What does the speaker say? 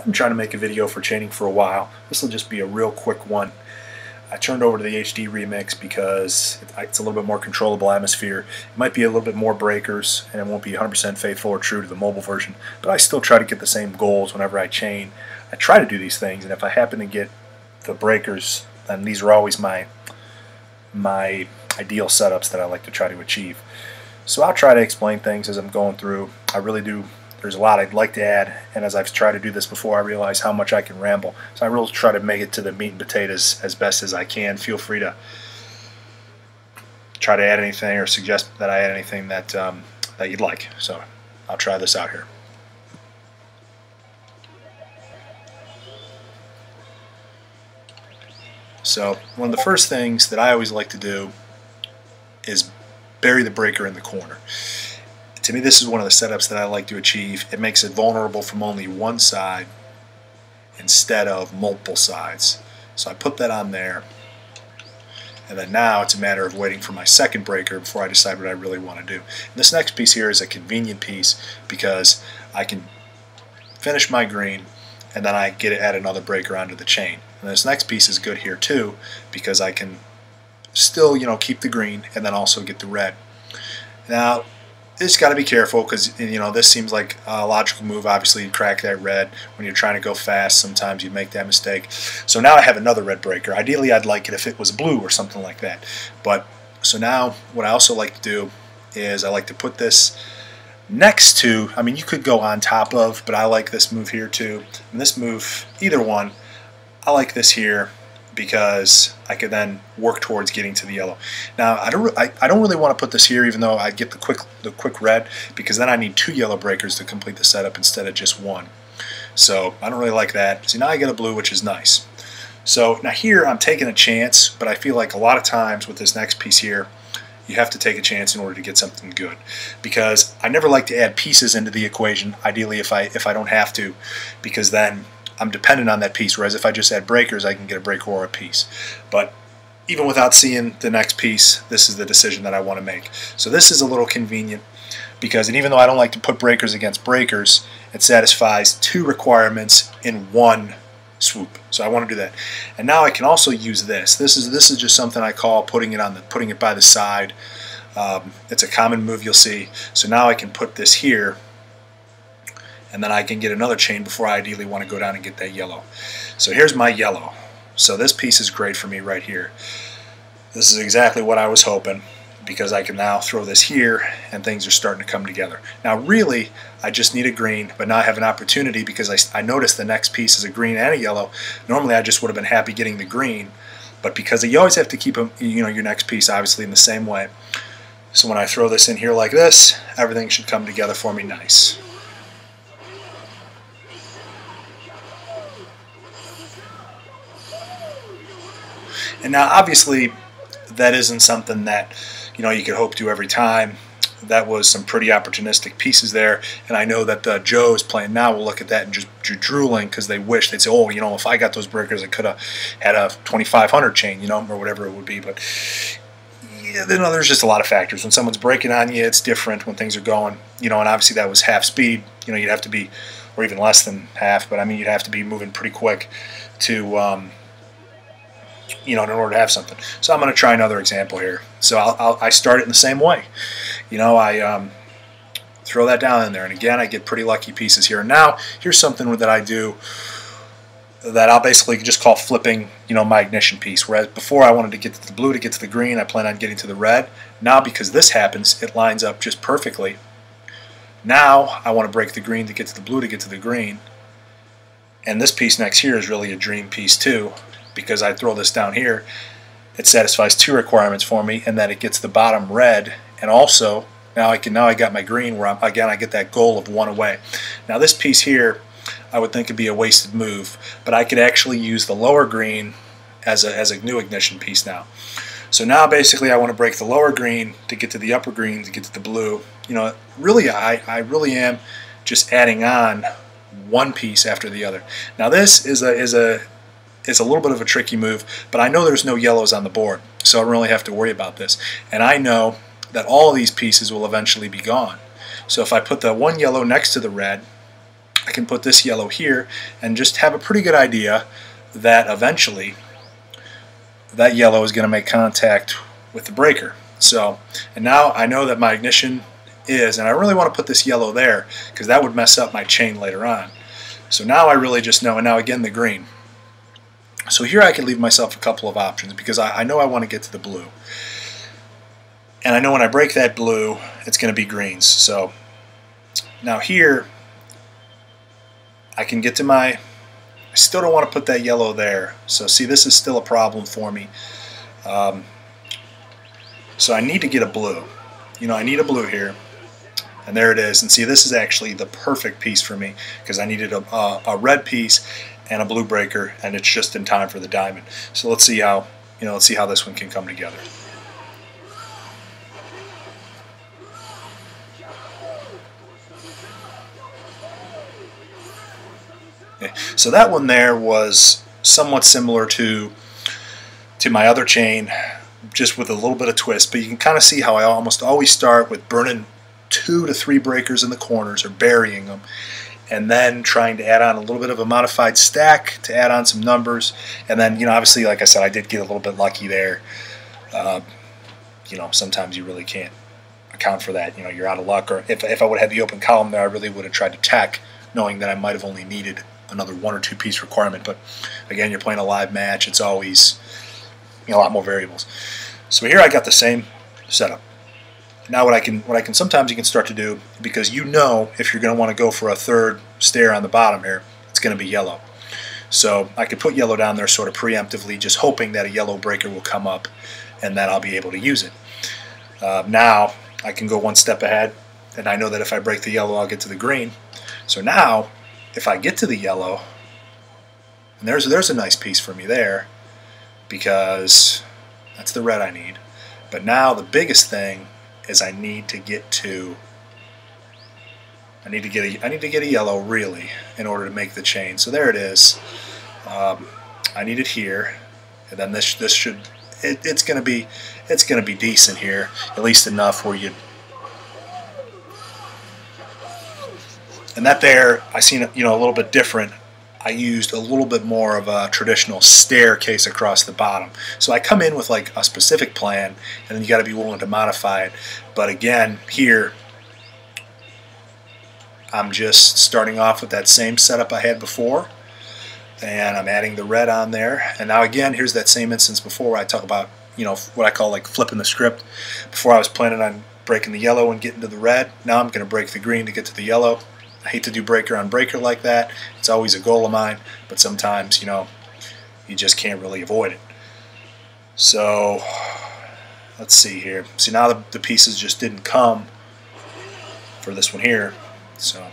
I've been trying to make a video for chaining for a while. This will just be a real quick one. I turned over to the HD Remix because it's a little bit more controllable atmosphere. It might be a little bit more breakers, and it won't be 100% faithful or true to the mobile version, but I still try to get the same goals whenever I chain. I try to do these things, and if I happen to get the breakers, then these are always my ideal setups that I like to try to achieve. So I'll try to explain things as I'm going through. I really do. There's a lot I'd like to add, and as I've tried to do this before, I realize how much I can ramble. So I really try to make it to the meat and potatoes as best as I can. Feel free to try to add anything or suggest that I add anything that that you'd like. So I'll try this out here. So one of the first things that I always like to do is bury the breaker in the corner. To me, this is one of the setups that I like to achieve. It makes it vulnerable from only one side instead of multiple sides. So I put that on there, and then now it's a matter of waiting for my second breaker before I decide what I really want to do. And this next piece here is a convenient piece because I can finish my green and then I get to add another breaker onto the chain. And this next piece is good here too because I can still, keep the green and then also get the red. Now, you just got to be careful because this seems like a logical move. Obviously, you crack that red when you're trying to go fast. Sometimes you make that mistake. So now I have another red breaker. Ideally, I'd like it if it was blue or something like that. But so now, what I also like to do is I like to put this next to. I mean, you could go on top of, but I like this move here too. And this move, either one, I like this here because I could then work towards getting to the yellow. Now I don't really want to put this here, even though I get the quick red, because then I need 2 yellow breakers to complete the setup instead of just 1. So I don't really like that. See, now I get a blue, which is nice. So now here I'm taking a chance, but I feel like a lot of times with this next piece here, you have to take a chance in order to get something good, because I never like to add pieces into the equation. Ideally, if I don't have to, because then I'm dependent on that piece, whereas if I just add breakers, I can get a breaker or a piece. But even without seeing the next piece, this is the decision that I want to make. So this is a little convenient because, and even though I don't like to put breakers against breakers, it satisfies 2 requirements in 1 swoop. So I want to do that. And now I can also use this. This is just something I call putting it by the side. It's a common move you'll see. So now I can put this here, and then I can get another chain before I ideally want to go down and get that yellow. So here's my yellow. So this piece is great for me right here. This is exactly what I was hoping, because I can now throw this here and things are starting to come together. Now really, I just need a green, but now I have an opportunity because I noticed the next piece is a green and a yellow. Normally I just would have been happy getting the green, but because you always have to keep your next piece obviously in the same way. So when I throw this in here like this, everything should come together for me nice. And now obviously that isn't something that you could hope to every time. That was some pretty opportunistic pieces there, and I know that Joe is playing now will look at that and just drooling because they wish. They'd say, oh, if I got those breakers I could have had a 2500 chain, or whatever it would be. But there's just a lot of factors. When someone's breaking on you, it's different when things are going, and obviously that was half speed. You'd have to be, or even less than half, but I mean you'd have to be moving pretty quick to in order to have something. So I'm going to try another example here. So I start it in the same way. I throw that down in there, and again I get pretty lucky pieces here. And now here's something that I do that I'll basically just call flipping, my ignition piece. Whereas before I wanted to get to the blue to get to the green, I plan on getting to the red. Now because this happens, it lines up just perfectly. Now I want to break the green to get to the blue to get to the green. And this piece next here is really a dream piece too, because I throw this down here, it satisfies 2 requirements for me, and then it gets the bottom red, and also now I got my green where I get that goal of 1 away. Now this piece here I would think would be a wasted move, but I could actually use the lower green as a new ignition piece now. So now basically I want to break the lower green to get to the upper green to get to the blue. Really I really am just adding on 1 piece after the other. Now this is a little bit of a tricky move, but I know there's no yellows on the board, so I don't really have to worry about this. And I know that all of these pieces will eventually be gone. So if I put the 1 yellow next to the red, I can put this yellow here and just have a pretty good idea that eventually that yellow is going to make contact with the breaker. So, and now I know that my ignition is, and I really want to put this yellow there because that would mess up my chain later on. So now I really just know, and now again the green. So here I can leave myself a couple of options because I know I want to get to the blue. And I know when I break that blue, it's going to be greens. So now here, I can get to my, I still don't want to put that yellow there. So see, this is still a problem for me. So I need to get a blue. You know, I need a blue here. And there it is. And see, this is actually the perfect piece for me because I needed a red piece and a blue breaker, and it's just in time for the diamond. So let's see how, let's see how this one can come together. Okay. So that one there was somewhat similar to my other chain, just with a little bit of twist, but you can kind of see how I almost always start with burning 2 to 3 breakers in the corners or burying them, and then trying to add on a little bit of a modified stack to add on some numbers. And then, obviously, like I said, I did get a little bit lucky there. Sometimes you really can't account for that. You're out of luck. Or if I would have had the open column there, I really would have tried to tack, knowing that I might have only needed another 1 or 2 piece requirement. But again, you're playing a live match. It's always a lot more variables. So here I got the same setup. Now what I can sometimes you can start to do, because if you're going to want to go for a third stair on the bottom here, it's going to be yellow. So I could put yellow down there sort of preemptively, just hoping that a yellow breaker will come up and then I'll be able to use it. Now I can go one step ahead, and I know that if I break the yellow, I'll get to the green. So now if I get to the yellow, and there's a nice piece for me there, because that's the red I need. But now the biggest thing is I need to get a yellow really in order to make the chain. So there it is. I need it here, and then this should it's gonna be decent here, at least enough where you. And that there, I seen it, a little bit different. I used a little bit more of a traditional staircase across the bottom. So I come in with like a specific plan, and then you got to be willing to modify it. But again, here I'm just starting off with that same setup I had before, and I'm adding the red on there. And now again, here's that same instance before where I talk about what I call like flipping the script. Before I was planning on breaking the yellow and getting to the red. Now I'm going to break the green to get to the yellow. I hate to do breaker on breaker like that. It's always a goal of mine, but sometimes, you just can't really avoid it. So, let's see here. See, now the pieces just didn't come for this one here. So,